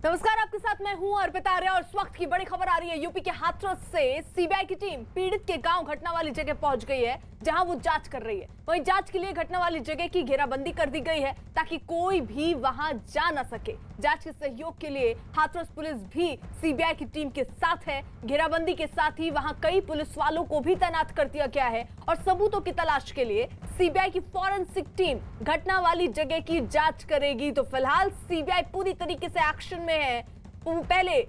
नमस्कार, आपके साथ मैं हूं अर्पिता आर्या और इस वक्त की बड़ी खबर आ रही है। यूपी के हाथरस से सीबीआई की टीम पीड़ित के गांव घटना वाली जगह पहुंच गई है, जहां वो जांच कर रही है। वहीं जांच के लिए घटना वाली जगह की घेराबंदी कर दी गई है ताकि कोई भी वहां जा न सके। जांच के सहयोग के लिए हाथरस पुलिस भी सीबीआई की टीम के साथ है। घेराबंदी के साथ ही वहां कई पुलिस वालों को भी तैनात कर दिया गया है और सबूतों की तलाश के लिए सीबीआई की फॉरेंसिक टीम घटना वाली जगह की जांच करेगी। तो फिलहाल सीबीआई पूरी तरीके से एक्शन में है। पहले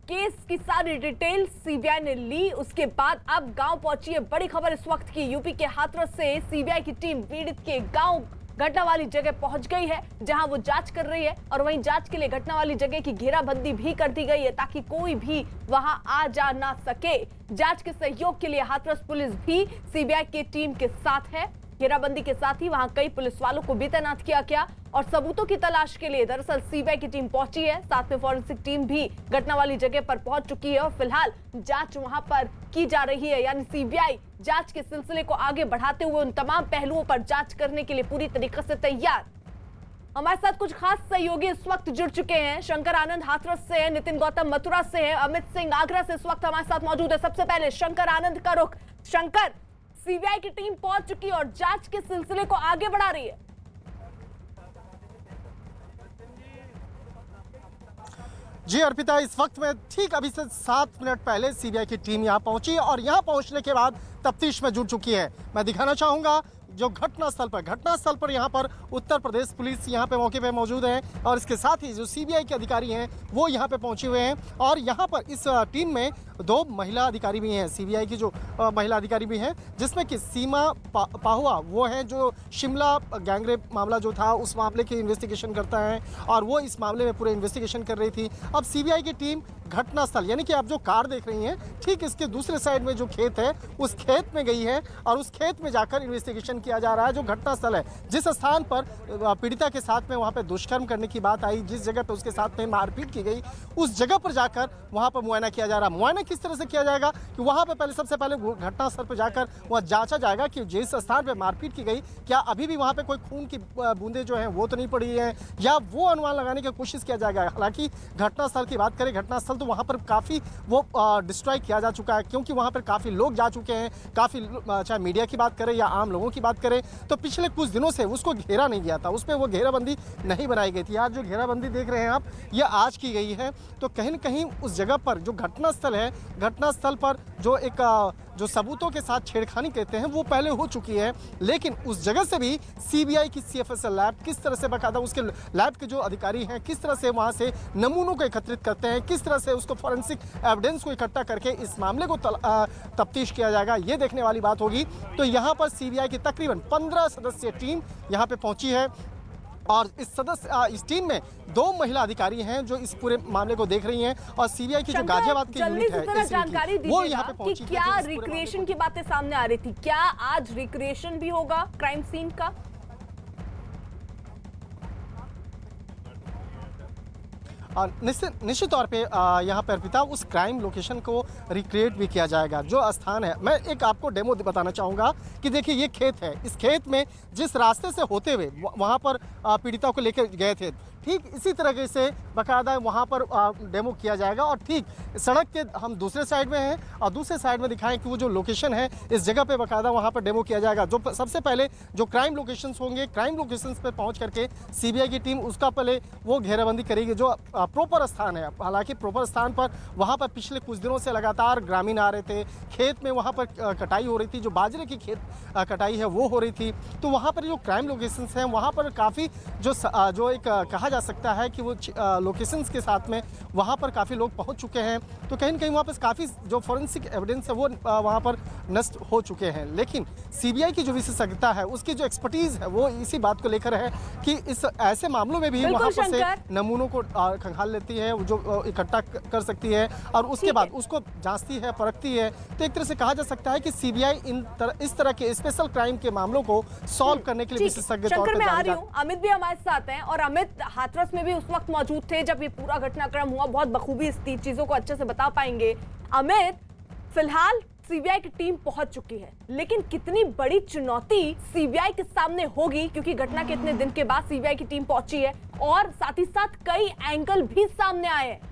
केस की सारी डिटेल सीबीआई ने ली, उसके बाद अब गांव पहुंची है। बड़ी खबर इस वक्त की, यूपी के हाथरस से सीबीआई की टीम पीड़ित के गांव घटना वाली जगह पहुंच गई है, जहां वो जांच कर रही है और वहीं जांच के लिए घटना वाली जगह की घेराबंदी भी कर दी गई है ताकि कोई भी वहां आ जा ना सके। जांच के सहयोग के लिए हाथरस पुलिस भी सीबीआई की टीम के साथ है। घेराबंदी के साथ ही वहां कई पुलिस वालों को भी तैनात किया गया और सबूतों की तलाश के लिए दरअसल सीबीआई की टीम पहुंची है। साथ में फॉरेंसिक टीम भी घटना वाली जगह पर पहुंच चुकी है और फिलहाल जांच वहां पर की जा रही है। यानी सीबीआई जांच के सिलसिले को आगे बढ़ाते हुए उन तमाम पहलुओं पर जांच करने के लिए पूरी तरीके से तैयार। हमारे साथ कुछ खास सहयोगी इस वक्त जुड़ चुके हैं। शंकर आनंद हाथरस से है, नितिन गौतम मथुरा से है, अमित सिंह आगरा से इस वक्त हमारे साथ मौजूद है। सबसे पहले शंकर आनंद का रुख। शंकर, सीबीआई की टीम पहुंच चुकी है और जांच के सिलसिले को आगे बढ़ा रही है। जी अर्पिता, इस वक्त में ठीक अभी से 7 मिनट पहले सीबीआई की टीम यहां पहुंची और यहां पहुंचने के बाद तफ्तीश में जुट चुकी है। मैं दिखाना चाहूंगा जो घटनास्थल पर यहाँ पर उत्तर प्रदेश पुलिस यहाँ पे मौके पे मौजूद है और इसके साथ ही जो सीबीआई के अधिकारी हैं वो यहाँ पे पहुँचे हुए हैं और यहाँ पर इस टीम में 2 महिला अधिकारी भी हैं। सीबीआई की जो महिला अधिकारी भी हैं, जिसमें कि सीमा पाहुआ वो हैं जो शिमला गैंगरेप मामला जो था उस मामले की इन्वेस्टिगेशन करता है और वो इस मामले में पूरे इन्वेस्टिगेशन कर रही थी। अब सीबीआई की टीम घटनास्थल यानी कि आप जो कार देख रही हैं ठीक इसके दूसरे साइड में जो खेत है उस खेत में गई है और उस खेत में जाकर इन्वेस्टिगेशन किया जा रहा है। जो घटनास्थल है, जिस स्थान पर पीड़िता के साथ में वहां पे दुष्कर्म करने की बात आई, जिस जगह पे उसके साथ में मारपीट की गई, उस जगह पर जाकर वहां पर मुआयना किया जा रहा है। मुआयना किस तरह से किया जाएगा कि वहां पे सबसे पहले घटनास्थल पर जाकर वहां जांचा जाएगा कि जिस स्थान पर मारपीट की गई क्या अभी भी वहां पे कोई खून की बूंदें जो है वो तो नहीं पड़ी है, या वो अनुमान लगाने की कोशिश किया जाएगा। हालांकि घटनास्थल की बात करें, घटनास्थल तो वहां पर काफी वो डिस्ट्रॉय किया जा चुका है क्योंकि वहां पर काफी लोग जा चुके हैं। काफी चाहे मीडिया की बात करें या आम लोगों की बात करें तो पिछले कुछ दिनों से उसको घेरा नहीं गया था, उसमें वो घेराबंदी नहीं बनाई गई थी। आज जो घेराबंदी देख रहे हैं आप, ये आज की गई है। तो कहीं न कहीं उस जगह पर जो घटनास्थल है, घटनास्थल पर जो एक जो सबूतों के साथ छेड़खानी कहते हैं वो पहले हो चुकी है, लेकिन उस जगह से भी सीबीआई की सीएफएसएल लैब किस तरह से बकायदा उसके लैब के जो अधिकारी हैं किस तरह से वहां से नमूनों को एकत्रित करते हैं, किस तरह से उसको फॉरेंसिक एविडेंस को इकट्ठा करके इस मामले को तफ्तीश किया जाएगा, ये देखने वाली बात होगी। तो यहाँ पर सीबीआई की तकरीबन 15 सदस्यीय टीम यहाँ पे पहुंची है और इस टीम में 2 महिला अधिकारी हैं जो इस पूरे मामले को देख रही हैं और सीबीआई की जो गाजियाबाद की यूनिट है जानकारी वो यहाँ पे पहुंची। क्या रिक्रिएशन की बातें सामने आ रही थी, क्या आज रिक्रिएशन भी होगा क्राइम सीन का? निश्चित तौर पे यहाँ पर पिता उस क्राइम लोकेशन को रिक्रिएट भी किया जाएगा। जो स्थान है, मैं एक आपको डेमो बताना चाहूँगा कि देखिए ये खेत है, इस खेत में जिस रास्ते से होते हुए वहाँ पर पीड़िता को लेकर गए थे, ठीक इसी तरीके से बाकायदा वहाँ पर डेमो किया जाएगा और ठीक सड़क के हम दूसरे साइड में हैं और दूसरे साइड में दिखाएं कि वो जो लोकेशन है इस जगह पे बाकायदा वहाँ पर डेमो किया जाएगा। जो सबसे पहले जो क्राइम लोकेशंस होंगे, क्राइम लोकेशंस पे पहुँच करके सीबीआई की टीम उसका पहले वो घेराबंदी करेगी जो प्रॉपर स्थान है। हालांकि प्रॉपर स्थान पर वहाँ पर पिछले कुछ दिनों से लगातार ग्रामीण आ रहे थे, खेत में वहाँ पर कटाई हो रही थी, जो बाजरे की खेत कटाई है वो हो रही थी। तो वहाँ पर जो क्राइम लोकेशंस हैं वहाँ पर काफ़ी जो एक कहा जा सकता है कि वो लोकेशंस के साथ में वहाँ पर काफ़ी लोग पहुँच चुके हैं। तो कहीं न कहीं वहाँ पर काफ़ी जो फॉरेंसिक एविडेंस है वो वहाँ पर नष्ट हो चुके हैं। लेकिन सीबीआई की जो विशेषज्ञता है, उसकी जो एक्सपर्टीज़ है वो इसी बात को लेकर है कि इस ऐसे मामलों में भी वहाँ पर से नमूनों को खंगाल लेती है, जो इकट्ठा कर सकती है और उसके बाद उसको जांचती है, परखती है। तो एक तरह से कहा जा सकता है कि सीबीआई इस तरह के स्पेशल क्राइम के मामलों को सॉल्व करने के लिए विशेषज्ञ तौर पर जानी जाती है। अमित भी हमारे साथ हैं और अमित हाथरस में भी उस वक्त मौजूद थे जब ये पूरा घटनाक्रम हुआ, बहुत बखूबी इस चीजों को अच्छे से बता पाएंगे। अमित, फिलहाल सीबीआई की टीम पहुंच चुकी है, लेकिन कितनी बड़ी चुनौती सीबीआई के सामने होगी, क्योंकि घटना के इतने दिन के बाद सीबीआई की टीम पहुंची है और साथ ही साथ कई एंगल भी सामने आए हैं।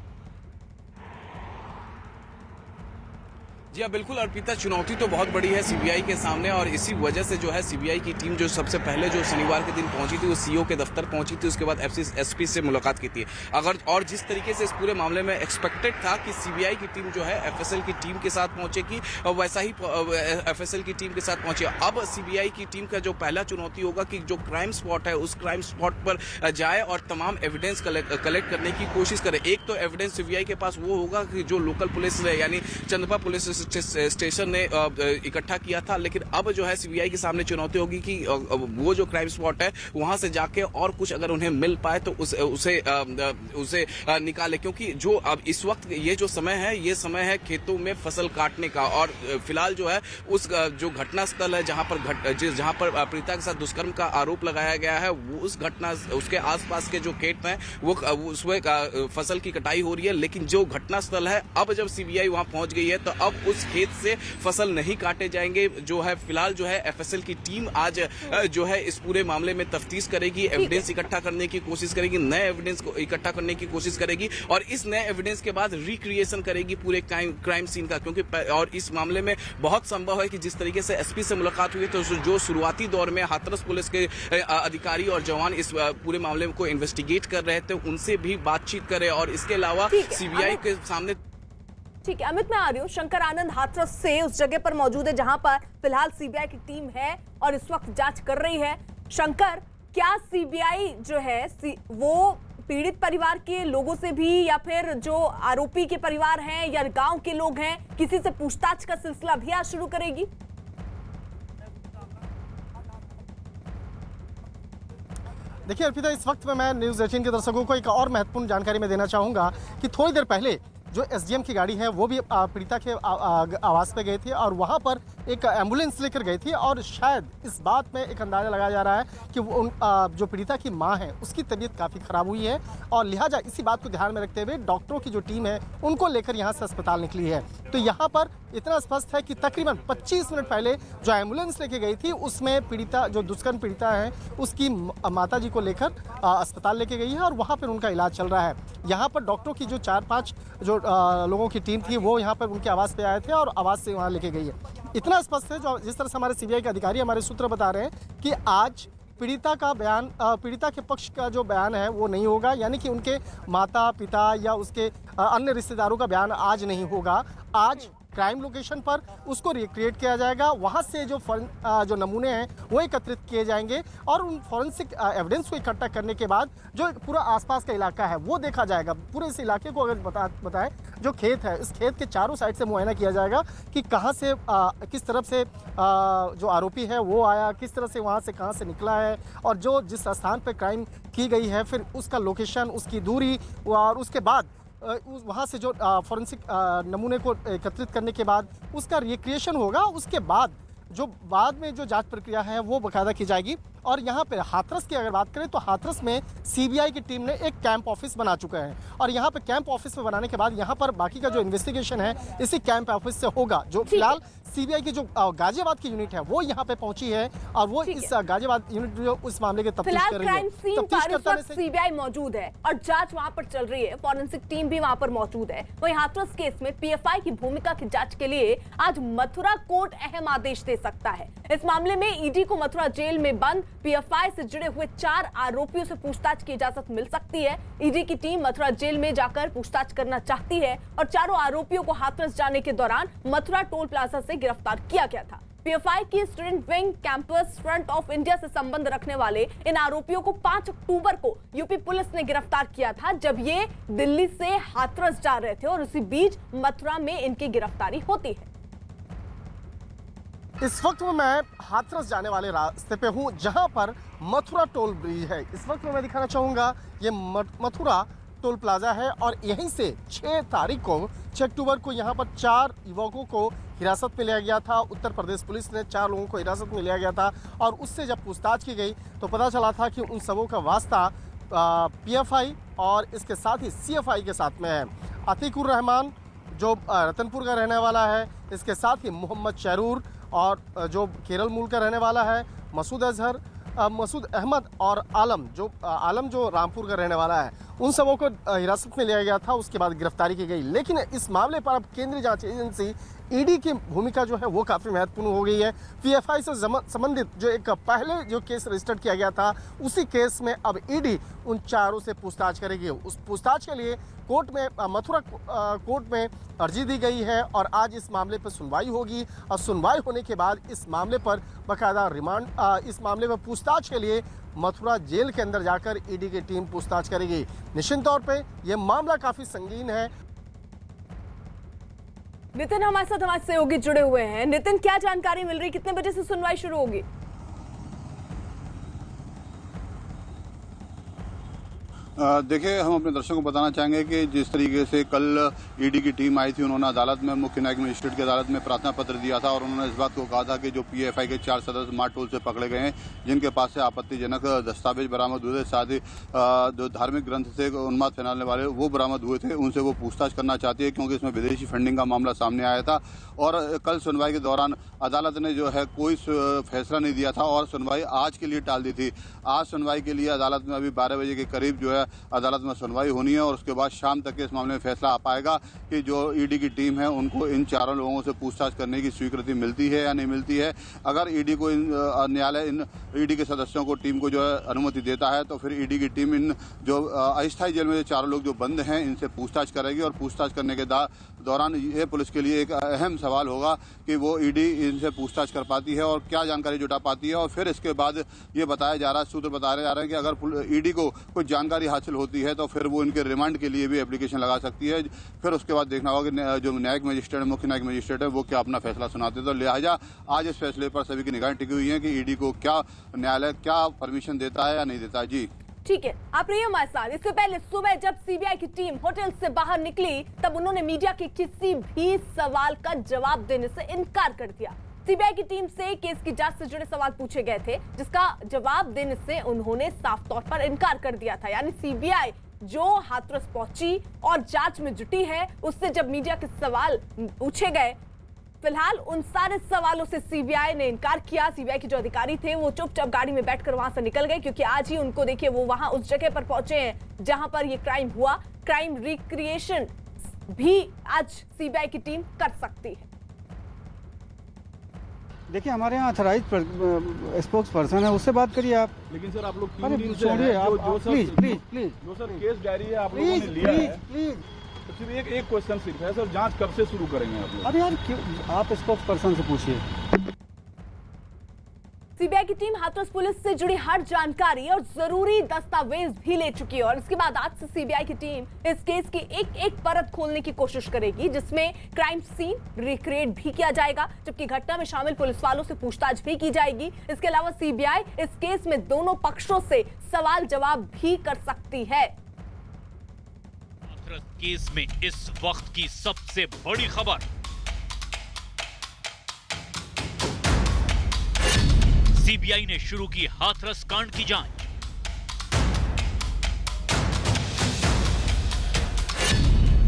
जी हाँ, बिल्कुल अर्पिता, चुनौती तो बहुत बड़ी है सीबीआई के सामने और इसी वजह से जो है सीबीआई की टीम जो सबसे पहले जो शनिवार के दिन पहुंची थी वो सीईओ के दफ्तर पहुंची थी, उसके बाद एसपी से मुलाकात की थी। और जिस तरीके से इस पूरे मामले में एक्सपेक्टेड था कि सीबीआई की टीम जो है एफएसएल की टीम के साथ पहुंचेगी, वैसा ही एफएसएल की टीम के साथ पहुंची। अब सीबीआई की टीम का जो पहला चुनौती होगा कि जो क्राइम स्पॉट है उस क्राइम स्पॉट पर जाए और तमाम एविडेंस कलेक्ट करने की कोशिश करे। एक तो एविडेंस सीबीआई के पास वो होगा कि जो लोकल पुलिस यानी चंदपा पुलिस स्टेशन ने इकट्ठा किया था, लेकिन अब जो है सीबीआई के सामने चुनौती होगी कि वो जो क्राइम स्पॉट है वहां से जाके और कुछ अगर उन्हें मिल पाए तो उसे निकाले, क्योंकि जो अब इस वक्त ये जो समय है ये समय है खेतों में फसल काटने का। और फिलहाल जो है उस जो घटना स्थल है जहां पर प्रीता के साथ दुष्कर्म का आरोप लगाया गया है, वो उस घटना उसके आसपास के जो खेत हैं वो उसमें फसल की कटाई हो रही है। लेकिन जो घटना स्थल है, अब जब सीबीआई वहां पहुंच गई है तो अब उस खेत से फसल नहीं काटे जाएंगे। जो है फिलहाल जो है एफएसएल की टीम आज जो है इस पूरे मामले में तफ्तीश करेगी, एविडेंस इकट्ठा करने की कोशिश करेगी, नए एविडेंस को इकट्ठा करने की कोशिश करेगी और इस नए एविडेंस के बाद रिक्रिएशन करेगी पूरे क्राइम सीन का। क्योंकि और इस मामले में बहुत संभव है कि जिस तरीके से एसपी से मुलाकात हुई तो जो शुरुआती दौर में हाथरस पुलिस के अधिकारी और जवान इस पूरे मामले को इन्वेस्टिगेट कर रहे थे उनसे भी बातचीत करे और इसके अलावा सीबीआई के सामने। ठीक है अमित, मैं आ रही हूँ। शंकर आनंद हाथरस से उस जगह पर मौजूद है जहां पर फिलहाल सीबीआई की टीम है और इस वक्त जांच कर रही है। शंकर, क्या सीबीआई जो है वो पीड़ित परिवार के लोगों से भी या फिर जो आरोपी के परिवार हैं या गांव के लोग हैं, किसी से पूछताछ का सिलसिला भी आज शुरू करेगी? देखिए अर्पिता, इस वक्त में मैं न्यूज़ 18 के दर्शकों को एक और महत्वपूर्ण जानकारी मैं देना चाहूँगा कि थोड़ी देर पहले जो एसडीएम की गाड़ी है वो भी पीड़िता के आवास पे गए थे और वहाँ पर एक एम्बुलेंस लेकर गई थी और शायद इस बात में एक अंदाज़ा लगाया जा रहा है कि जो पीड़िता की मां है उसकी तबीयत काफ़ी ख़राब हुई है और लिहाजा इसी बात को ध्यान में रखते हुए डॉक्टरों की जो टीम है उनको लेकर यहाँ से अस्पताल निकली है। तो यहाँ पर इतना स्पष्ट है कि तकरीबन 25 मिनट पहले जो एम्बुलेंस लेके गई थी उसमें पीड़िता जो दुष्कर्म पीड़िता है उसकी माता जी को लेकर अस्पताल लेके गई है और वहाँ पर उनका इलाज चल रहा है। यहाँ पर डॉक्टरों की जो 4-5 जो लोगों की टीम थी वो यहाँ पर उनके आवास पे आए थे और आवास से वहाँ लेके गई है। इतना स्पष्ट है जो जिस तरह से हमारे सीबीआई के अधिकारी हमारे सूत्र बता रहे हैं कि आज पीड़िता का बयान पीड़िता के पक्ष का जो बयान है वो नहीं होगा, यानी कि उनके माता पिता या उसके अन्य रिश्तेदारों का बयान आज नहीं होगा। आज क्राइम लोकेशन पर उसको रिक्रिएट किया जाएगा, वहाँ से जो नमूने हैं वो एकत्रित किए जाएंगे और उन फॉरेंसिक एविडेंस को इकट्ठा करने के बाद जो पूरा आसपास का इलाका है वो देखा जाएगा। पूरे इस इलाके को अगर बताएं जो खेत है इस खेत के चारों साइड से मुआयना किया जाएगा कि कहाँ से किस तरफ से जो आरोपी है वो आया, किस तरह से वहाँ से कहाँ से निकला है और जो जिस स्थान पर क्राइम की गई है फिर उसका लोकेशन, उसकी दूरी और उसके बाद वहाँ से जो फॉरेंसिक नमूने को एकत्रित करने के बाद उसका रिक्रिएशन होगा। उसके बाद में जो जांच प्रक्रिया है वो बाकायदा की जाएगी। और यहाँ पे हाथरस की अगर बात करें तो हाथरस में सीबीआई की टीम ने एक कैंप ऑफिस बना चुका है और यहाँ पे कैंप ऑफिस में बनाने के बाद यहाँ पर बाकी का जो इन्वेस्टिगेशन है इसी कैंप ऑफिस से होगा। जो फिलहाल सीबीआई की जो गाजियाबाद की यूनिट है वो यहाँ पे पहुंची है और वो इस गाजियाबाद यूनिट जो उस मामले के तफ्तीश कर रही है। क्राइम सीन पर इस वक्त सीबीआई मौजूद है और जांच वहां पर चल रही है, फॉरेंसिक टीम भी वहां पर मौजूद है। वहीं हाथरस केस में पीएफआई की भूमिका की जांच के लिए आज मथुरा कोर्ट अहम आदेश दे सकता है। इस मामले में ईडी को मथुरा जेल में बंद पीएफआई से जुड़े हुए 4 आरोपियों से पूछताछ की इजाजत मिल सकती है। ईडी की टीम मथुरा जेल में जाकर पूछताछ करना चाहती है और चारों आरोपियों को हाथरस जाने के दौरान मथुरा टोल प्लाजा से गिरफ्तार किया गया था। पीएफआई की student wing campus front of India से संबंध रखने वाले इन आरोपियों को 5 अक्टूबर को यूपी पुलिस ने गिरफ्तार किया था जब ये दिल्ली से हाथरस जा रहे थे और उसी बीच मथुरा में इनकी गिरफ्तारी होती है। इस वक्त में मैं हाथरस जाने वाले रास्ते पे हूँ जहाँ पर मथुरा टोल ब्रिज है। इस वक्त में मैं दिखाना चाहूँगा ये मथुरा टोल प्लाजा है और यहीं से 6 तारीख को 6 अक्टूबर को यहाँ पर 4 युवकों को हिरासत में लिया गया था। उत्तर प्रदेश पुलिस ने 4 लोगों को हिरासत में लिया गया था और उससे जब पूछताछ की गई तो पता चला था कि उन सबों का वास्ता पीएफआई और इसके साथ ही सीएफआई के साथ में है। अतीकुर रहमान जो रतनपुर का रहने वाला है, इसके साथ ही मोहम्मद शहरूर और जो केरल मूल का रहने वाला है मसूद अहमद और आलम जो रामपुर का रहने वाला है, उन सबों को हिरासत में लिया गया था। उसके बाद गिरफ्तारी की गई। लेकिन इस मामले पर अब केंद्रीय जांच एजेंसी ईडी की भूमिका जो है वो काफ़ी महत्वपूर्ण हो गई है। पीएफआई से संबंधित जो एक पहले जो केस रजिस्टर्ड किया गया था, उसी केस में अब ईडी उन चारों से पूछताछ करेगी। उस पूछताछ के लिए मथुरा कोर्ट में अर्जी दी गई है और आज इस मामले पर सुनवाई होगी और सुनवाई होने के बाद इस मामले पर बाकायदा इस मामले में पूछताछ के लिए मथुरा जेल के अंदर जाकर ईडी की टीम पूछताछ करेगी। निश्चित तौर पे यह मामला काफी संगीन है। नितिन हमारे साथ हमारे सहयोगी जुड़े हुए हैं। नितिन, क्या जानकारी मिल रही, कितने बजे से सुनवाई शुरू होगी? देखिए, हम अपने दर्शकों को बताना चाहेंगे कि जिस तरीके से कल ईडी की टीम आई थी, उन्होंने अदालत में मुख्य न्यायिक मजिस्ट्रेट की अदालत में प्रार्थना पत्र दिया था और उन्होंने इस बात को कहा था कि जो पीएफआई के 4 सदस्य मारटोल से पकड़े गए हैं, जिनके पास से आपत्तिजनक दस्तावेज बरामद हुए थे, साथ ही जो धार्मिक ग्रंथ से उन्माद फैलाने वाले वो बरामद हुए थे, उनसे वो पूछताछ करना चाहती है क्योंकि इसमें विदेशी फंडिंग का मामला सामने आया था। और कल सुनवाई के दौरान अदालत ने जो है कोई फैसला नहीं दिया था और सुनवाई आज के लिए टाल दी थी। आज सुनवाई के लिए अदालत में अभी 12 बजे के करीब जो है अदालत में सुनवाई होनी है और उसके बाद शाम तक के इस मामले में फैसला आ पाएगा कि जो ईडी की टीम है उनको इन चारों लोगों से पूछताछ करने की स्वीकृति मिलती है या नहीं मिलती है। अगर ईडी को न्यायालय इन ईडी के सदस्यों को टीम को जो है अनुमति देता है तो फिर ईडी की टीम इन जो अस्थायी जेल में जो चारों लोग जो बंद हैं इनसे पूछताछ करेगी और पूछताछ करने के दौरान ये पुलिस के लिए एक अहम सवाल होगा कि वो ईडी इनसे पूछताछ कर पाती है और क्या जानकारी जुटा पाती है। और फिर इसके बाद ये बताया जा रहा है, सूत्र बता रहे हैं कि अगर ईडी को कुछ जानकारी हासिल होती है तो फिर वो इनके रिमांड के लिए भी एप्लीकेशन लगा सकती है। फिर उसके बाद देखना होगा कि जो न्यायिक मजिस्ट्रेट मुख्य न्यायिक मजिस्ट्रेट है वो क्या अपना फैसला सुनाते हैं। तो लिहाजा आज इस फैसले पर सभी की निगाहें टिकी हुई है कि ईडी को क्या न्यायालय क्या परमिशन देता है या नहीं देता है। जी ठीक है, आप रहिए हमारे साथ। इससे पहले सुबह जब सीबीआई की टीम होटल से बाहर निकली तब उन्होंने मीडिया के किसी भी सवाल का जवाब देने से इनकार कर दिया। सीबीआई की टीम से केस की जांच से जुड़े सवाल पूछे गए थे, जिसका जवाब देने से उन्होंने साफ तौर पर इनकार कर दिया था। यानी सीबीआई जो हाथरस पहुंची और जांच में जुटी है, उससे जब मीडिया के सवाल पूछे गए, फिलहाल उन सारे सवालों से सीबीआई ने इनकार किया। सीबीआई के जो अधिकारी थे वो चुपचाप गाड़ी में बैठकर वहां से निकल गए, क्योंकि आज ही उनको देखिए वो वहां उस जगह पर पहुंचे हैं जहां पर ये क्राइम हुआ। क्राइम रिक्रिएशन भी आज सीबीआई की टीम कर सकती है। देखिए, हमारे यहाँ अथराइज स्पोक्स पर्सन है, उससे बात करिए आप। लेकिन सर आप लोग अरे छोड़िए आप, प्लीज प्लीज प्लीज। जो सर केस डायरी है आप लोगों ने लिया है, प्लीज तो सिर्फ एक क्वेश्चन सिर्फ है सर, जांच कब से शुरू करेंगे आप लोग? अरे यार क्यों, आप स्पोक्स पर्सन से पूछिए। सीबीआई की टीम हाथरस पुलिस से जुड़ी हर जानकारी और जरूरी दस्तावेज भी ले चुकी है और इसके बाद आज से सीबीआई की टीम इस केस की एक एक परत खोलने की कोशिश करेगी, जिसमें क्राइम सीन रिक्रिएट भी किया जाएगा, जबकि घटना में शामिल पुलिस वालों से पूछताछ भी की जाएगी। इसके अलावा सीबीआई इस केस में दोनों पक्षों से सवाल जवाब भी कर सकती है। हाथरस केस में इस वक्त की सबसे बड़ी खबर, सीबीआई ने शुरू की हाथरस कांड की जांच।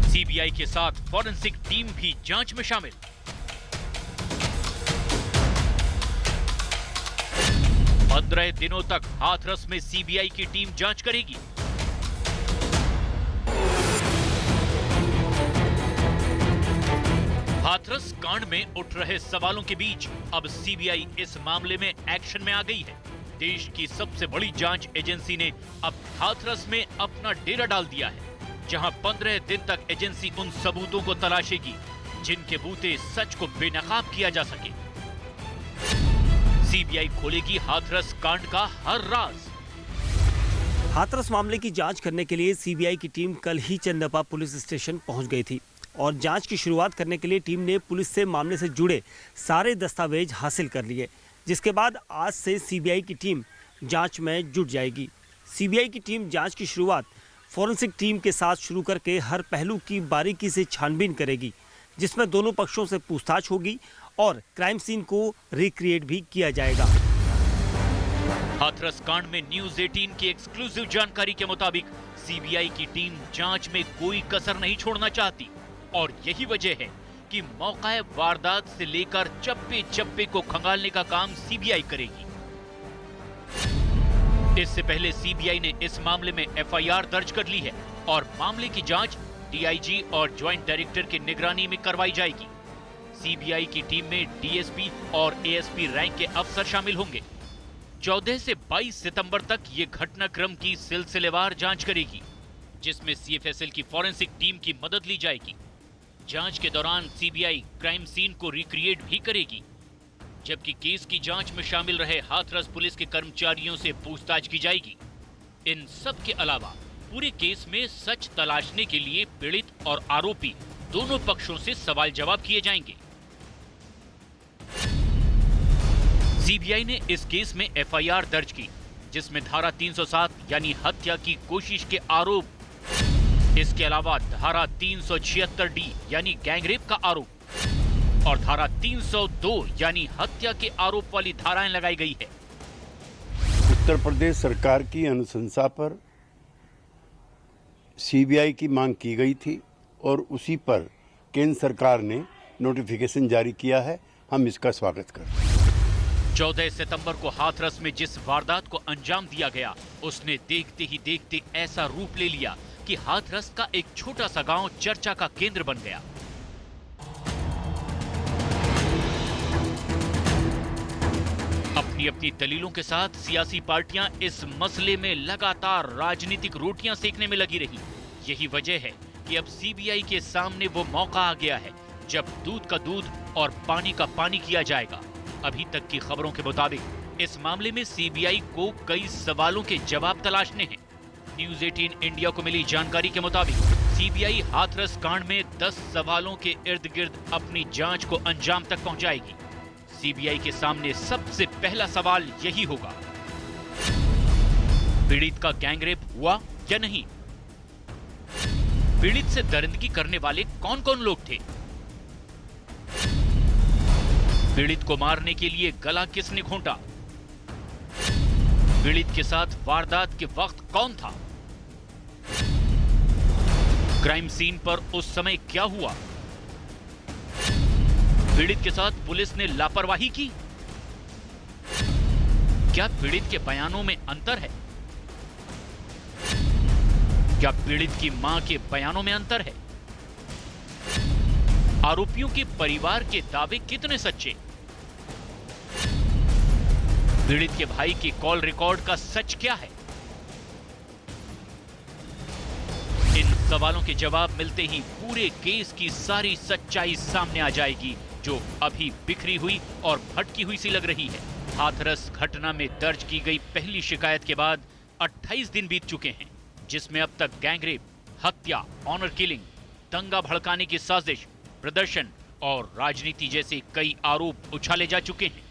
सीबीआई के साथ फॉरेंसिक टीम भी जांच में शामिल। पंद्रह दिनों तक हाथरस में सीबीआई की टीम जांच करेगी। हाथरस कांड में उठ रहे सवालों के बीच अब सीबीआई इस मामले में एक्शन में आ गई है। देश की सबसे बड़ी जांच एजेंसी ने अब हाथरस में अपना डेरा डाल दिया है, जहां 15 दिन तक एजेंसी उन सबूतों को तलाशेगी जिनके बूते सच को बेनकाब किया जा सके। सीबीआई खोलेगी हाथरस कांड का हर राज। हाथरस मामले की जांच करने के लिए सीबीआई की टीम कल ही चंदपा पुलिस स्टेशन पहुंच गई थी और जांच की शुरुआत करने के लिए टीम ने पुलिस से मामले से जुड़े सारे दस्तावेज हासिल कर लिए, जिसके बाद आज से सीबीआई की टीम जांच में जुट जाएगी। सीबीआई की टीम जांच की शुरुआत फॉरेंसिक टीम के साथ शुरू करके हर पहलू की बारीकी से छानबीन करेगी, जिसमें दोनों पक्षों से पूछताछ होगी और क्राइम सीन को रिक्रिएट भी किया जाएगा। हाथरस कांड में न्यूज 18 की एक्सक्लूसिव जानकारी के मुताबिक सीबीआई की टीम जांच में कोई कसर नहीं छोड़ना चाहती और यही वजह है जबकि मौका वारदात से लेकर चप्पे चप्पे को खंगालने का काम सीबीआई करेगी। इससे पहले सीबीआई ने इस मामले में एफआईआर दर्ज कर ली है और मामले की जांच डीआईजी और ज्वाइंट डायरेक्टर की निगरानी में करवाई जाएगी। सीबीआई की टीम में डीएसपी और एएसपी रैंक के अफसर शामिल होंगे। 14 से 22 सितंबर तक ये घटनाक्रम की सिलसिलेवार जांच करेगी, जिसमें सीएफएसएल की फॉरेंसिक टीम की मदद ली जाएगी। जांच के दौरान सीबीआई क्राइम सीन को रिक्रिएट भी करेगी, जबकि केस की जांच में शामिल रहे हाथरस पुलिस के कर्मचारियों से पूछताछ की जाएगी। इन सब के अलावा पूरे केस में सच तलाशने के लिए पीड़ित और आरोपी दोनों पक्षों से सवाल जवाब किए जाएंगे। सीबीआई ने इस केस में एफआईआर दर्ज की, जिसमें धारा 307 यानी हत्या की कोशिश के आरोप, इसके अलावा धारा 376D यानी गैंगरेप का आरोप और धारा 302 यानी हत्या के आरोप वाली धाराएं लगाई गई है। उत्तर प्रदेश सरकार की अनुशंसा पर सीबीआई की मांग की गई थी और उसी पर केंद्र सरकार ने नोटिफिकेशन जारी किया है। हम इसका स्वागत करते हैं। 14 सितंबर को हाथरस में जिस वारदात को अंजाम दिया गया, उसने देखते ही देखते ऐसा रूप ले लिया कि हाथरस का एक छोटा सा गांव चर्चा का केंद्र बन गया। अपनी अपनी दलीलों के साथ सियासी पार्टियां इस मसले में लगातार राजनीतिक रोटियां सेकने में लगी रही। यही वजह है कि अब सीबीआई के सामने वो मौका आ गया है जब दूध का दूध और पानी का पानी किया जाएगा। अभी तक की खबरों के मुताबिक इस मामले में सीबीआई को कई सवालों के जवाब तलाशने हैं। न्यूज़ 18 इंडिया को मिली जानकारी के मुताबिक सीबीआई हाथरस कांड में 10 सवालों के इर्द गिर्द अपनी जांच को अंजाम तक पहुंचाएगी। सीबीआई के सामने सबसे पहला सवाल यही होगा, पीड़ित का गैंगरेप हुआ या नहीं? पीड़ित से दरिंदगी करने वाले कौन कौन लोग थे? पीड़ित को मारने के लिए गला किसने घोंटा? पीड़ित के साथ वारदात के वक्त कौन था? क्राइम सीन पर उस समय क्या हुआ? पीड़ित के साथ पुलिस ने लापरवाही की? क्या पीड़ित के बयानों में अंतर है? क्या पीड़ित की मां के बयानों में अंतर है? आरोपियों के परिवार के दावे कितने सच्चे? पीड़ित के भाई के कॉल रिकॉर्ड का सच क्या है? इन सवालों के जवाब मिलते ही पूरे केस की सारी सच्चाई सामने आ जाएगी, जो अभी बिखरी हुई और भटकी हुई सी लग रही है। हाथरस घटना में दर्ज की गई पहली शिकायत के बाद 28 दिन बीत चुके हैं, जिसमें अब तक गैंगरेप, हत्या, ऑनर किलिंग, दंगा भड़काने की साजिश, प्रदर्शन और राजनीति जैसे कई आरोप उछाले जा चुके हैं।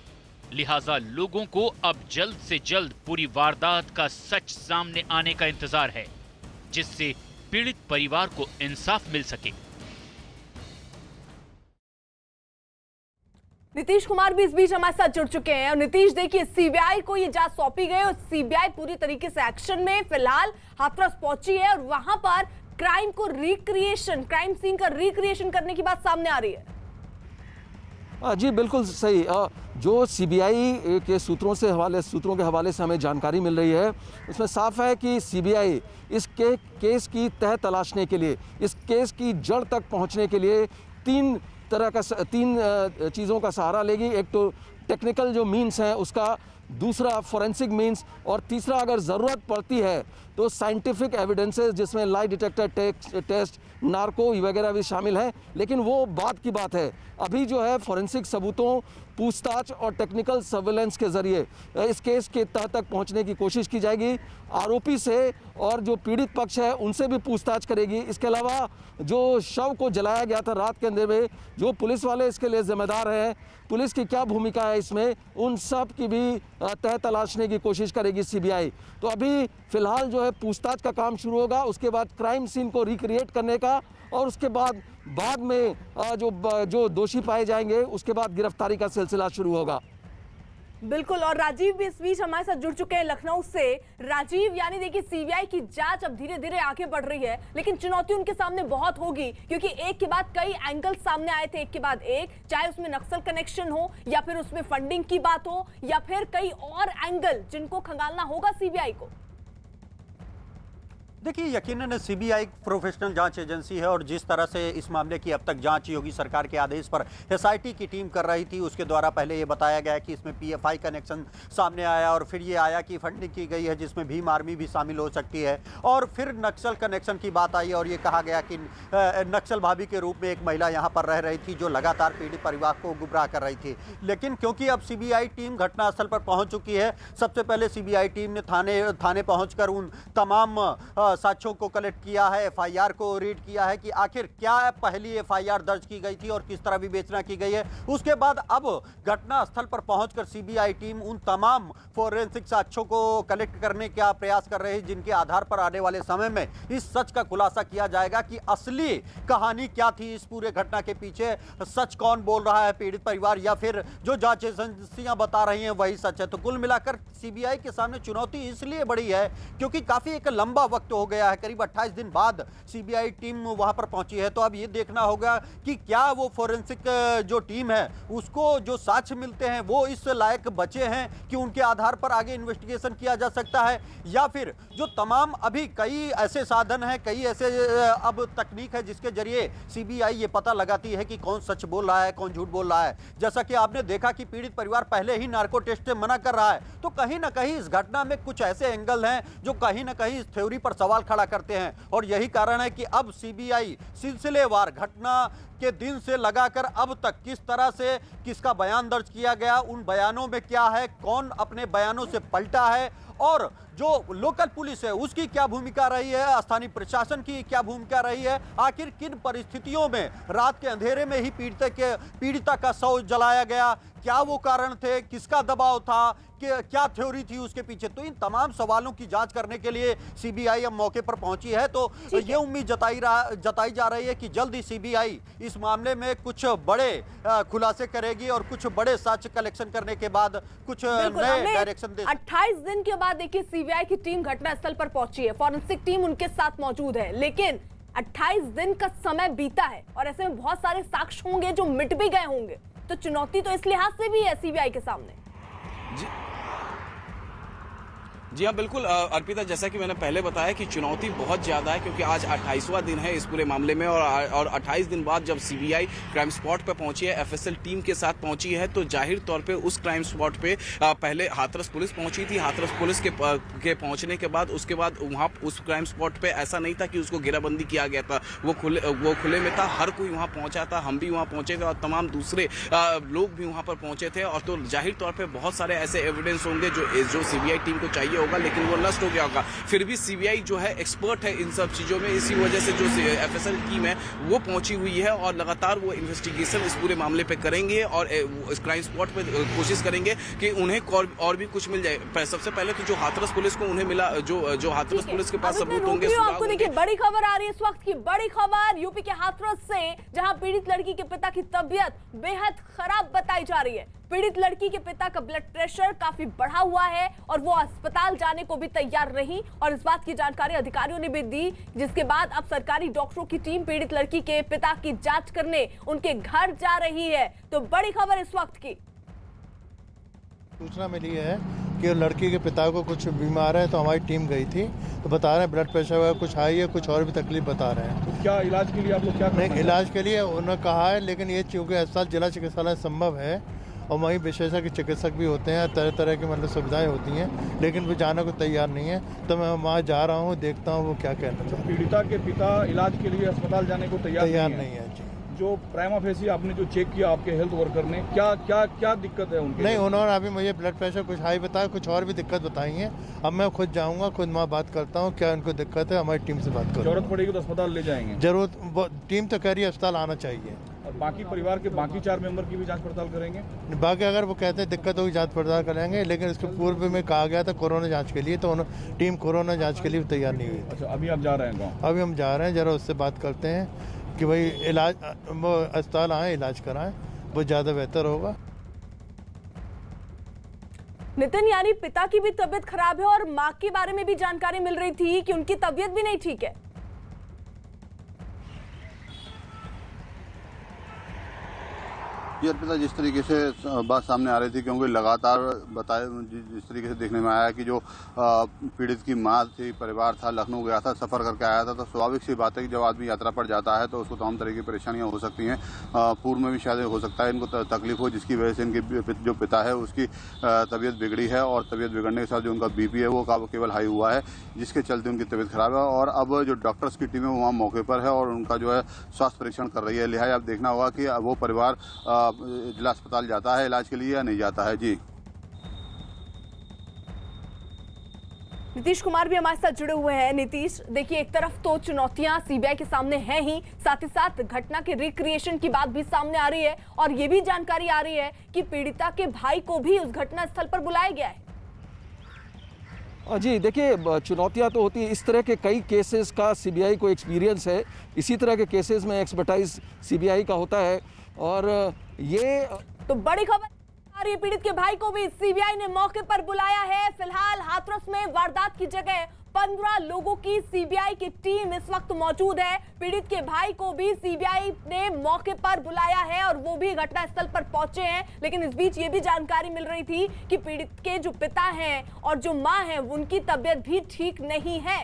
लिहाजा लोगों को अब जल्द से जल्द पूरी वारदात का सच सामने आने का इंतजार है, जिससे पीड़ित परिवार को इंसाफ मिल सके। नीतीश कुमार भी इस बीच हमारे साथ जुड़ चुके हैं। और नीतीश, देखिए, सीबीआई को ये जांच सौंपी गई और सीबीआई पूरी तरीके से एक्शन में फिलहाल हाथरस पहुंची है और वहां पर क्राइम सीन का रिक्रिएशन करने की बात सामने आ रही है। जी बिल्कुल सही। जो सीबीआई के सूत्रों के हवाले से हमें जानकारी मिल रही है, उसमें साफ है कि सीबीआई इस केस की तह तलाशने के लिए, इस केस की जड़ तक पहुंचने के लिए तीन चीज़ों का सहारा लेगी। एक तो टेक्निकल जो मीन्स हैं उसका, दूसरा फोरेंसिक मीन्स और तीसरा अगर ज़रूरत पड़ती है तो साइंटिफिक एविडेंसेस, जिसमें लाई डिटेक्टर टेस्ट, नार्को वगैरह भी शामिल हैं। लेकिन वो बात की बात है, अभी जो है फोरेंसिक सबूतों, पूछताछ और टेक्निकल सर्वेलेंस के ज़रिए इस केस के तह तक पहुंचने की कोशिश की जाएगी। आरोपी से और जो पीड़ित पक्ष है उनसे भी पूछताछ करेगी। इसके अलावा जो शव को जलाया गया था रात के अंधेरे में, जो पुलिस वाले इसके लिए जिम्मेदार हैं, पुलिस की क्या भूमिका है इसमें, उन सब की भी तह तलाशने की कोशिश करेगी सीबीआई। तो अभी फिलहाल जो है पूछताछ का काम शुरू होगा, उसके बाद क्राइम सीन को रिक्रिएट करने का और उसके बाद में जो दोषी पाए जाएंगे उसके बाद गिरफ्तारी का सिलसिला शुरू होगा। बिल्कुल, और राजीव भी इस बीच हमारे साथ जुड़ चुके हैं लखनऊ से। राजीव, यानी देखिए सीबीआई की जांच अब धीरे धीरे आगे बढ़ रही है, लेकिन चुनौती उनके सामने बहुत होगी, क्योंकि एक के बाद कई एंगल सामने आए थे, एक के बाद एक, चाहे उसमें नक्सल कनेक्शन हो या फिर उसमें फंडिंग की बात हो या फिर कई और एंगल जिनको खंगालना होगा सीबीआई को। देखिए, यकीनन सीबीआई प्रोफेशनल जांच एजेंसी है और जिस तरह से इस मामले की अब तक जांच योगी सरकार के आदेश पर एसआईटी की टीम कर रही थी, उसके द्वारा पहले ये बताया गया कि इसमें पीएफआई कनेक्शन सामने आया और फिर ये आया कि फंडिंग की गई है जिसमें भीम आर्मी भी शामिल हो सकती है, और फिर नक्सल कनेक्शन की बात आई और ये कहा गया कि नक्सल भाभी के रूप में एक महिला यहाँ पर रह रही थी जो लगातार पीड़ित परिवार को गुमराह कर रही थी। लेकिन क्योंकि अब सीबीआई टीम घटनास्थल पर पहुँच चुकी है, सबसे पहले सीबीआई टीम ने थाने पहुँच उन तमाम साक्ष्यों को कलेक्ट किया है, एफआईआर को रीड किया है कि आखिर क्या पहली एफआईआर दर्ज की गई थी और किस तरह विवेचना की गई है। उसके बाद अब घटना स्थल पर पहुंचकर सीबीआई टीम उन तमाम फोरेंसिक साक्ष्यों को कलेक्ट करने का प्रयास कर रही है जिनके आधार पर आने वाले समय में इस सच का खुलासा किया जाएगा कि असली कहानी क्या थी, इस पूरे घटना के पीछे सच कौन बोल रहा है, पीड़ित परिवार या फिर जो जांच एजेंसियां बता रही हैं वही सच है। तो कुल मिलाकर सीबीआई के सामने चुनौती इसलिए बड़ी है क्योंकि काफी एक लंबा वक्त हो गया है, करीब 28 दिन बाद सीबीआई टीम वहां पर पहुंची है। तो अब ये देखना होगा कि क्या वो फोरेंसिक जो टीम है उसको जो साक्ष्य मिलते हैं वो इस लायक बचे हैं कि उनके आधार पर आगे इन्वेस्टिगेशन किया जा सकता है, या फिर जो तमाम अभी कई ऐसे साधन हैं, कई ऐसे अब तकनीक है जिसके जरिए सीबीआई ये पता लगाती है कि कौन सच बोल रहा है, कौन झूठ बोल रहा है। जैसा कि आपने देखा कि पीड़ित परिवार पहले ही नार्को टेस्ट से मना कर रहा है, तो कहीं ना कहीं इस घटना में कुछ ऐसे एंगल हैं जो कहीं ना कहीं इस थ्योरी पर सवाल खड़ा करते हैं, और यही कारण है कि अब सीबीआई सिलसिलेवार घटना के दिन से लगाकर अब तक किस तरह से किसका बयान दर्ज किया गया, उन बयानों में क्या है, कौन अपने बयानों से पलटा है, और जो लोकल पुलिस है उसकी क्या भूमिका रही है, स्थानीय प्रशासन की क्या भूमिका रही है, आखिर किन परिस्थितियों में रात के अंधेरे में ही पीड़िता का शव जलाया गया, क्या वो कारण थे, किसका दबाव था, क्या थ्योरी थी उसके पीछे। तो इन तमाम सवालों की जांच करने के लिए सीबीआई अब मौके पर पहुंची है। तो ये उम्मीद जताई जा रही है कि जल्द ही सीबीआई इस मामले में कुछ बड़े खुलासे करेगी और कुछ बड़े साक्ष्य कलेक्शन करने के बाद कुछ नए डायरेक्शन दे। 28 दिन के बाद देखिए सीबीआई की टीम घटनास्थल पर पहुंची है, फॉरेंसिक टीम उनके साथ मौजूद है, लेकिन 28 दिन का समय बीता है और ऐसे में बहुत सारे साक्ष्य होंगे जो मिट भी गए होंगे। तो चुनौती तो इस लिहाज से भी है सीबीआई के सामने। जी हाँ, बिल्कुल अर्पिता, जैसा कि मैंने पहले बताया कि चुनौती बहुत ज़्यादा है क्योंकि आज 28वां दिन है इस पूरे मामले में, और 28 दिन बाद जब सीबीआई क्राइम स्पॉट पे पहुंची है, एफएसएल टीम के साथ पहुंची है, तो जाहिर तौर पे उस क्राइम स्पॉट पे पहले हाथरस पुलिस पहुंची थी। हाथरस पुलिस के पहुंचने के बाद उसके बाद वहाँ उस क्राइम स्पॉट पे ऐसा नहीं था कि उसको घेराबंदी किया गया था, वो खुले में था, हर कोई वहाँ पहुँचा था, हम भी वहाँ पहुँचे थे और तमाम दूसरे लोग भी वहाँ पर पहुँचे थे। और तो जाहिर तौर पर बहुत सारे ऐसे एविडेंस होंगे जो सीबीआई टीम को चाहिए होगा, लेकिन वो नष्ट हो गया होगा। फिर भी सीबीआई जो है एक्सपर्ट है इन सब चीजों में, इसी वजह से जो एफएसएल टीम है वो पहुंची हुई है और लगातार वो इन्वेस्टिगेशन इस पूरे मामले पे करेंगे और इस क्राइम स्पॉट पे कोशिश करेंगे कि उन्हें और भी कुछ मिल जाए। सबसे पहले तो जो हाथरस पुलिस को उन्हें मिला, जो हाथरस पुलिस के पास सबूत होंगे। आपको देखिए बड़ी खबर आ रही है इस वक्त की, बड़ी खबर यूपी के हाथरस से, जहां पीड़ित लड़की के पिता की तबीयत बेहद खराब बताई जा रही है। पीड़ित लड़की के पिता का ब्लड प्रेशर काफी बढ़ा हुआ है और वो अस्पताल जाने को भी तैयार नहीं, और इस बात की जानकारी अधिकारियों ने भी दी, जिसके बाद अब सरकारी डॉक्टरों की टीम पीड़ित लड़की के पिता की जांच करने उनके घर जा रही है। तो बड़ी खबर इस वक्त की सूचना मिली है कि लड़की के पिता को कुछ बीमार है, तो हमारी टीम गई थी, तो बता रहे हैं ब्लड प्रेशर वगैरह कुछ हाई है, कुछ और भी तकलीफ बता रहे हैं। तो क्या इलाज के लिए आप लोग क्या नहीं, इलाज के लिए उन्होंने कहा है, लेकिन ये चूँकि अस्पताल जिला चिकित्सालय संभव है और वहीं विशेषज्ञ चिकित्सक भी होते हैं, तरह तरह की मतलब सुविधाएं होती हैं, लेकिन वो जाने को तैयार नहीं है। तो मैं वहाँ जा रहा हूँ, देखता हूँ वो क्या कहना चाहते हैं। पीड़िता के पिता इलाज के लिए अस्पताल जाने को तैयार नहीं है जी। जो प्राइमा फेसी आपने जो चेक किया आपके हेल्थ वर्कर ने, क्या दिक्कत है उनके? नहीं, उन्होंने अभी मुझे ब्लड प्रेशर कुछ हाई बताया, कुछ और भी दिक्कत बताई है। अब मैं खुद जाऊंगा, खुद वहाँ बात करता हूँ क्या उनको दिक्कत है, हमारी टीम से बात करूँ। जरूरत पड़ेगी तो अस्पताल ले जाएंगे। जरूरत, टीम तो कह रही है अस्पताल आना चाहिए। और बाकी परिवार के बाकी 4 मेंबर की भी जांच पड़ताल करेंगे। बाकी अगर वो कहते हैं दिक्कत होगी जांच पड़ताल करेंगे, लेकिन इसके पूर्व में कहा गया था कोरोना जांच के लिए, तो टीम कोरोना जांच के लिए तैयार नहीं हुई। अच्छा, अभी आप जा रहे हैं गाँव? अभी हम जा रहे हैं, जरा उससे बात करते हैं कि भाई इलाज, वो अस्पताल आए, इलाज कराएं, वो ज़्यादा बेहतर होगा। नितिन, यानी पिता की भी तबीयत खराब है और मां के बारे में भी जानकारी मिल रही थी कि उनकी तबीयत भी नहीं ठीक है। जी अर्पिता, जिस तरीके से बात सामने आ रही थी, क्योंकि लगातार बताए जिस तरीके से देखने में आया कि जो पीड़ित की मां थी, परिवार था, लखनऊ गया था, सफ़र करके आया था, तो स्वाभाविक सी बात है कि जब आदमी यात्रा पर जाता है तो उसको तमाम तरह की परेशानियां हो सकती हैं। पूर्व में भी शायद हो सकता है इनको तकलीफ हो, जिसकी वजह से इनके जो पिता है उसकी तबीयत बिगड़ी है, और तबीयत बिगड़ने के साथ जो उनका BP है वो केवल हाई हुआ है, जिसके चलते उनकी तबीयत खराब है। और अब जो डॉक्टर्स की टीम है वो वहाँ मौके पर है और उनका जो है स्वास्थ्य परीक्षण कर रही है। लिहाजा अब देखना होगा कि वो परिवार जिला अस्पताल जाता है इलाज के लिए या नहीं जाता है। जी नीतीश कुमार भी हमारे साथ जुड़े हुए हैं। नीतीश, देखिए, एक तरफ तो चुनौतियां सीबीआई के सामने हैं ही, साथ ही साथ घटना के रिक्रिएशन की बात भी सामने आ रही है और ये भी जानकारी आ रही है कि पीड़िता के भाई को भी उस घटना स्थल पर बुलाया गया है। जी देखिए, चुनौतियां तो होती है, इस तरह के कई केसेस का सीबीआई को एक्सपीरियंस है, इसी तरह के केसेस में एक्सपर्टाइज सीबीआई का होता है। और ये तो बड़ी खबर आ रही है, पीड़ित के भाई को भी सीबीआई ने मौके पर बुलाया है। फिलहाल हाथरस में वारदात की जगह 15 लोगों की सीबीआई की टीम इस वक्त मौजूद है। पीड़ित के भाई को भी सीबीआई ने मौके पर बुलाया है और वो भी घटनास्थल पर पहुंचे हैं। लेकिन इस बीच ये भी जानकारी मिल रही थी कि पीड़ित के जो पिता हैं और जो मां हैं उनकी तबीयत भी ठीक नहीं है।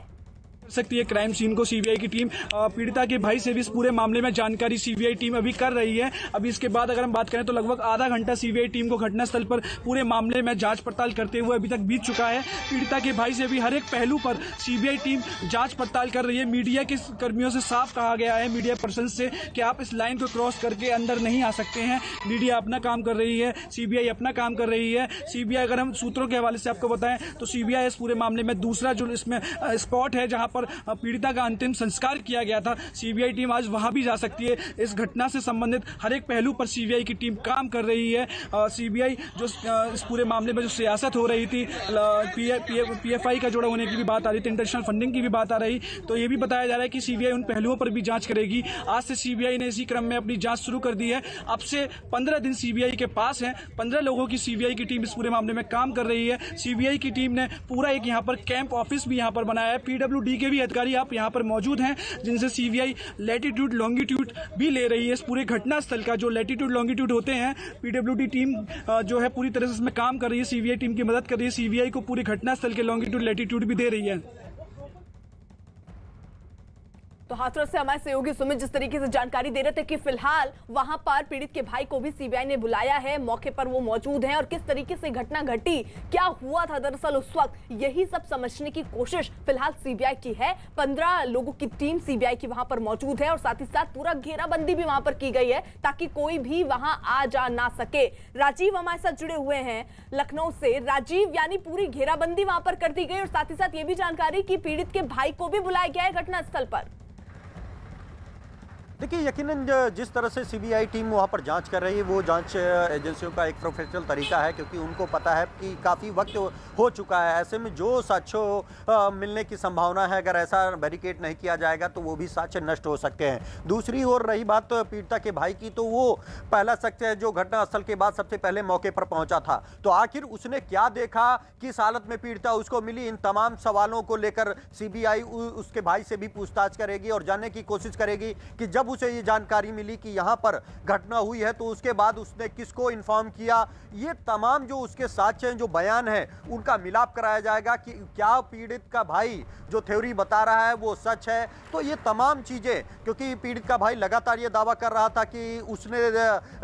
सकती है क्राइम सीन को सीबीआई की टीम पीड़िता के भाई से भी इस पूरे मामले में जानकारी सीबीआई टीम अभी कर रही है। अभी इसके बाद अगर हम बात करें तो लगभग आधा घंटा सीबीआई टीम को घटनास्थल पर पूरे मामले में जांच पड़ताल करते हुए अभी तक बीत चुका है। पीड़िता के भाई से भी हर एक पहलू पर सीबीआई टीम जांच पड़ताल कर रही है। मीडिया के कर्मियों से साफ कहा गया है, मीडिया पर्सन से, कि आप इस लाइन को क्रॉस करके अंदर नहीं आ सकते हैं। मीडिया अपना काम कर रही है, सीबीआई अपना काम कर रही है। सीबीआई, अगर हम सूत्रों के हवाले से आपको बताएं तो सीबीआई इस पूरे मामले में दूसरा जो इसमें स्पॉट है जहां पर पीड़िता का अंतिम संस्कार किया गया था, सीबीआई टीम आज वहां भी जा सकती है। इस घटना से संबंधित हर एक पहलू पर सीबीआई की टीम काम कर रही है। सीबीआई जो इस पूरे मामले में जो सियासत हो रही थी, पीएफआई का जुड़ा होने की भी बात आ रही थी, इंटरनेशनल फंडिंग की भी बात आ रही, तो ये भी बताया जा रहा है कि सीबीआई उन पहलुओं पर भी जांच करेगी। आज से सीबीआई ने इसी क्रम में अपनी जांच शुरू कर दी है। अब से 15 दिन सीबीआई के पास है। 15 लोगों की सीबीआई की टीम इस पूरे मामले में काम कर रही है। सीबीआई की टीम ने पूरा एक यहाँ पर कैंप ऑफिस भी यहाँ पर बनाया है। पीडब्ल्यूडी के भी अधिकारी आप यहाँ पर मौजूद हैं, जिनसे सीबीआई लैटिट्यूड लॉन्गिट्यूड भी ले रही है। इस पूरे घटनास्थल का जो लैटिट्यूड लॉन्गिट्यूड होते हैं, पीडब्ल्यूडी टीम जो है पूरी तरह से इसमें काम कर रही है, सीबीआई टीम की मदद कर रही है। सीबीआई को पूरे घटनास्थल के लॉन्गिट्यूड लैटिट्यूड भी दे रही है। तो हाथरस से हमारे सहयोगी सुमित जिस तरीके से जानकारी दे रहे थे कि फिलहाल वहां पर पीड़ित के भाई को भी सीबीआई ने बुलाया है, मौके पर वो मौजूद हैं और किस तरीके से घटना घटी, क्या हुआ था दरअसल उस वक्त, यही सब समझने की कोशिश फिलहाल सीबीआई की है। 15 लोगों की टीम सीबीआई की वहां पर मौजूद है और साथ ही साथ पूरा घेराबंदी भी वहां पर की गई है ताकि कोई भी वहां आ जा ना सके। राजीव हमारे साथ जुड़े हुए हैं लखनऊ से। राजीव, यानी पूरी घेराबंदी वहां पर कर दी गई और साथ ही साथ ये भी जानकारी कि पीड़ित के भाई को भी बुलाया गया है घटनास्थल पर। देखिए, यकीनन जिस तरह से सीबीआई टीम वहाँ पर जांच कर रही है, वो जांच एजेंसियों का एक प्रोफेशनल तरीका है, क्योंकि उनको पता है कि काफ़ी वक्त हो चुका है। ऐसे में जो साक्ष्य मिलने की संभावना है, अगर ऐसा बैरिकेड नहीं किया जाएगा तो वो भी साक्ष्य नष्ट हो सकते हैं। दूसरी ओर रही बात पीड़िता के भाई की, तो वो पहला शख्स है जो घटनास्थल के बाद सबसे पहले मौके पर पहुँचा था। तो आखिर उसने क्या देखा, किस हालत में पीड़िता उसको मिली, इन तमाम सवालों को लेकर सीबीआई उसके भाई से भी पूछताछ करेगी और जानने की कोशिश करेगी कि जब उसे ये जानकारी मिली कि यहाँ पर घटना हुई है तो उसके बाद उसने किसको इन्फॉर्म किया। ये तमाम जो उसके साक्ष्य हैं, जो बयान है, उनका मिलाप कराया जाएगा कि क्या पीड़ित का भाई जो थ्योरी बता रहा है वो सच है। तो ये तमाम चीज़ें, क्योंकि पीड़ित का भाई लगातार ये दावा कर रहा था कि उसने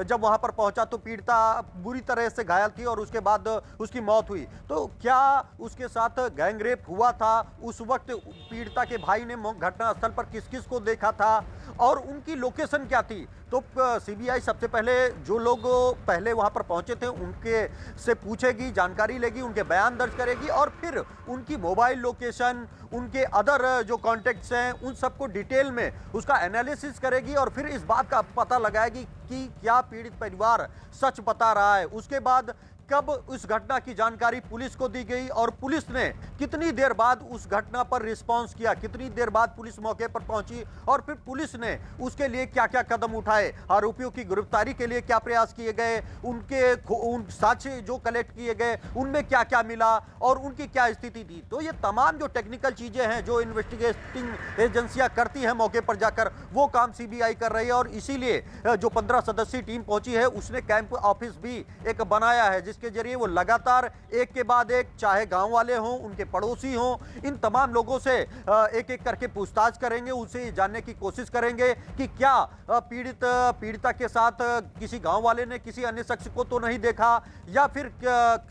जब वहाँ पर पहुँचा तो पीड़िता बुरी तरह से घायल थी और उसके बाद उसकी मौत हुई। तो क्या उसके साथ गैंगरेप हुआ था, उस वक्त पीड़िता के भाई ने घटनास्थल पर किस किस को देखा था और उनकी लोकेशन क्या थी। तो सीबीआई सबसे पहले जो लोग पहले वहां पर पहुंचे थे उनके से पूछेगी, जानकारी लेगी, उनके बयान दर्ज करेगी और फिर उनकी मोबाइल लोकेशन, उनके अदर जो कॉन्टेक्ट्स हैं, उन सबको डिटेल में उसका एनालिसिस करेगी और फिर इस बात का पता लगाएगी कि क्या पीड़ित परिवार सच बता रहा है। उसके बाद कब उस घटना की जानकारी पुलिस को दी गई और पुलिस ने कितनी देर बाद उस घटना पर रिस्पांस किया, कितनी देर बाद पुलिस मौके पर पहुंची और फिर पुलिस ने उसके लिए क्या क्या कदम उठाए, आरोपियों की गिरफ्तारी के लिए क्या प्रयास किए गए, उन साक्ष्य जो कलेक्ट किए गए उनमें क्या क्या मिला और उनकी क्या स्थिति थी। तो ये तमाम जो टेक्निकल चीजें हैं जो इन्वेस्टिगेटिंग एजेंसियां करती हैं मौके पर जाकर, वो काम सीबीआई कर रही है। और इसीलिए जो 15 सदस्यीय टीम पहुंची है उसने कैंप ऑफिस भी एक बनाया है, जिसके जरिए वो लगातार एक के बाद एक, चाहे गांव वाले हों, उनके पड़ोसी हों, इन तमाम लोगों से एक एक करके पूछताछ करेंगे, उनसे जानने की कोशिश करेंगे कि क्या पीड़िता के साथ किसी गांव वाले ने किसी अन्य शख्स को तो नहीं देखा या फिर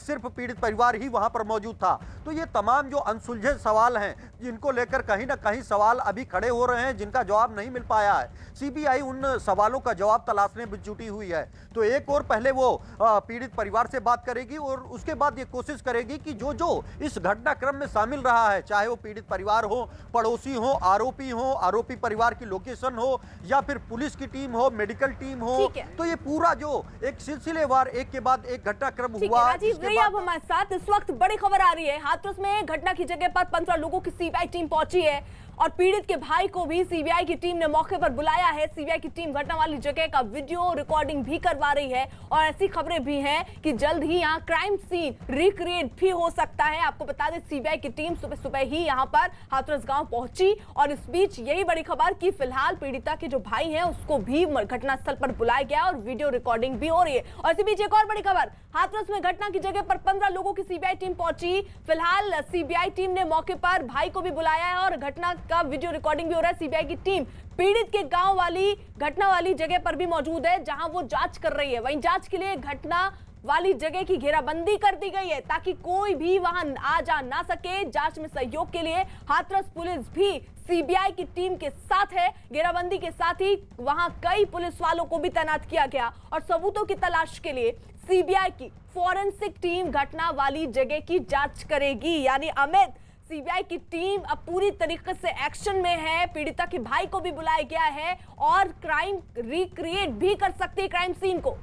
सिर्फ पीड़ित परिवार ही वहां पर मौजूद था। तो ये तमाम जो अनसुलझे सवाल हैं जिनको लेकर कहीं ना कहीं सवाल अभी खड़े हो रहे हैं, जिनका जवाब नहीं मिल पाया है। सीबीआई उन सवालों का जवाब तलाशने में जुटी हुई है। तो एक और पहले वो पीड़ित परिवार से बात करेगी और उसके बाद ये कोशिश करेगी कि जो जो इस घटनाक्रम में शामिल रहा है, चाहे वो पीड़ित परिवार हो, पड़ोसी हो, आरोपी परिवार की लोकेशन हो या फिर पुलिस की टीम हो, मेडिकल टीम हो, तो ये पूरा जो एक सिलसिलेवार एक के बाद एक घटनाक्रम हुआ। राजीव रही अब हमारे साथ। इस वक्त बड़ी खबर आ रही है, हाथरस में घटना की जगह पर 15 लोगों की सीबीआई टीम पहुंची है और पीड़ित के भाई को भी सीबीआई की टीम ने मौके पर बुलाया है। सीबीआई की टीम घटना वाली जगह का वीडियो रिकॉर्डिंग भी करवा रही है और ऐसी खबरें भी हैं कि जल्द ही यहां क्राइम सीन रिक्रिएट भी हो सकता है। आपको बता दें सीबीआई की टीम सुबह सुबह ही यहां पर हाथरस गांव पहुंची और इस बीच यही बड़ी खबर कि फिलहाल पीड़िता के जो भाई हैं उसको भी घटनास्थल पर बुलाया गया और वीडियो रिकॉर्डिंग भी हो रही है। और इसी बीच एक और बड़ी खबर, हाथरस में घटना की जगह पर 15 लोगों की सीबीआई टीम पहुंची। फिलहाल सीबीआई टीम ने मौके पर भाई को भी बुलाया है और घटना का वीडियो रिकॉर्डिंग भी हो रहा है। सीबीआई की टीम पीड़ित के गांव वाली घटना वाली जगह पर भी मौजूद है जहां वो जांच कर रही है। वहीं जांच के लिए घटना वाली जगह की घेराबंदी कर दी गई है ताकि कोई भी वहां आ जा ना सके। जांच में सहयोग के लिए हाथरस पुलिस भी सीबीआई की टीम के साथ है। घेराबंदी के साथ ही वहां कई पुलिस वालों को भी तैनात किया गया और सबूतों की तलाश के लिए सीबीआई की फॉरेंसिक टीम घटना वाली जगह की जांच करेगी। यानी अमित, सीबीआई की टीम अब पूरी तरीके से एक्शन में है। पीड़िता के भाई को भी बुलाया गया है और क्राइम रिक्रिएट भी कर सकती है क्राइम सीन को।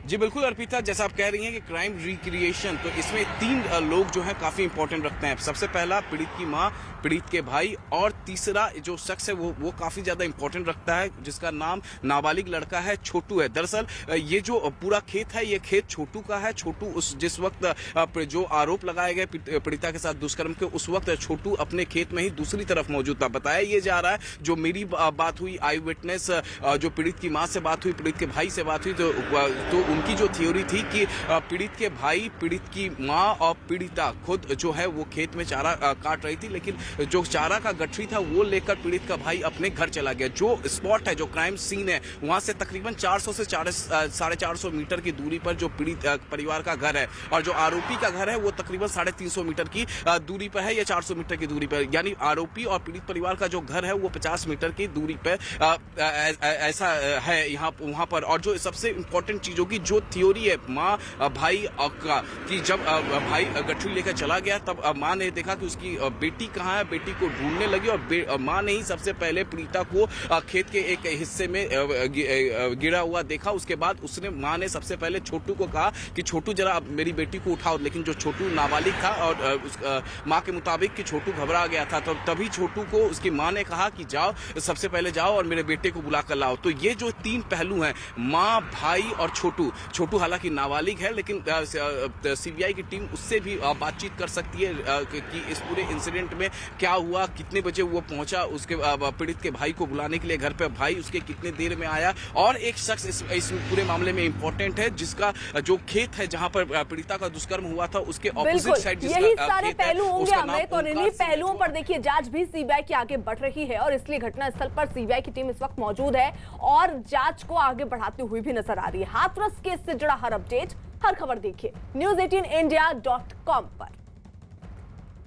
जी बिल्कुल अर्पिता, जैसा आप कह रही हैं कि क्राइम रिक्रिएशन, तो इसमें 3 लोग जो हैं काफी इंपॉर्टेंट रखते हैं। सबसे पहला पीड़ित की मां, पीड़ित के भाई और तीसरा जो शख्स है वो काफी ज्यादा इंपॉर्टेंट रखता है जिसका नाम नाबालिग लड़का है, छोटू है। दरअसल ये जो पूरा खेत है ये खेत छोटू का है। छोटू जिस वक्त जो आरोप लगाए गए पीड़िता के साथ दुष्कर्म के, उस वक्त छोटू अपने खेत में ही दूसरी तरफ मौजूद था। बताया ये जा रहा है, जो मेरी बात हुई आई विटनेस, जो पीड़ित की मां से बात हुई, पीड़ित के भाई से बात हुई, तो उनकी जो थ्योरी थी कि पीड़ित के भाई, पीड़ित की मां और पीड़िता खुद जो है वो खेत में चारा काट रही थी, लेकिन जो चारा का गठरी था वो लेकर पीड़ित का भाई अपने घर चला गया। जो स्पॉट है, जो क्राइम सीन है, वहां से तकरीबन 400 से 450 मीटर की दूरी पर जो पीड़ित परिवार का घर है और जो आरोपी का घर है वो तकरीबन 350 मीटर की दूरी पर है या 400 मीटर की दूरी पर। यानी आरोपी और पीड़ित परिवार का जो घर है वो 50 मीटर की दूरी पर ऐसा है यहाँ वहां पर। और जो सबसे इंपॉर्टेंट चीज होगी, जो थ्योरी है माँ भाई का, कि जब भाई गठरी लेकर चला गया तब माँ ने देखा कि उसकी बेटी कहाँ है, बेटी को ढूंढने लगी और माँ ने ही सबसे पहले पीड़िता को खेत के एक हिस्से में गिरा हुआ देखा। उसके बाद उसने माँ ने सबसे पहले छोटू को कहा कि छोटू जरा मेरी बेटी को उठाओ, लेकिन जो छोटू नाबालिग था और माँ के मुताबिक कि छोटू घबरा गया था, तो तभी छोटू को उसकी माँ ने कहा कि जाओ, सबसे पहले जाओ और मेरे बेटे को बुला कर लाओ। तो ये जो 3 पहलू हैं, माँ, भाई और छोटू हालांकि नाबालिग है, लेकिन सीबीआई की टीम उससे भी बातचीत कर सकती है कि इस पूरे इंसिडेंट में क्या हुआ, कितने बजे वो पहुंचा उसके पीड़ित के भाई को बुलाने के लिए घर पे, भाई उसके कितने देर में आया। और एक शख्स इस पूरे मामले में इंपॉर्टेंट है जिसका जो खेत है जहां पर पीड़िता का दुष्कर्म हुआ था उसके ऑपोजिट साइड यही सारे पहलू होंगे अमित, और इन्हीं पहलुओं पर देखिए जांच भी सीबीआई की आगे बढ़ रही है और इसलिए घटनास्थल पर सीबीआई की टीम इस वक्त मौजूद है और जांच को आगे बढ़ाती हुई भी नजर आ रही है। हाथरस केस से जुड़ा हर अपडेट, हर खबर देखिए news18india.com पर।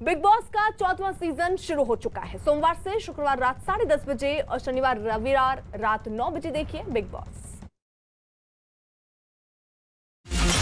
बिग बॉस का 4वां सीजन शुरू हो चुका है। सोमवार से शुक्रवार रात 10:30 बजे और शनिवार रविवार रात 9 बजे देखिए बिग बॉस।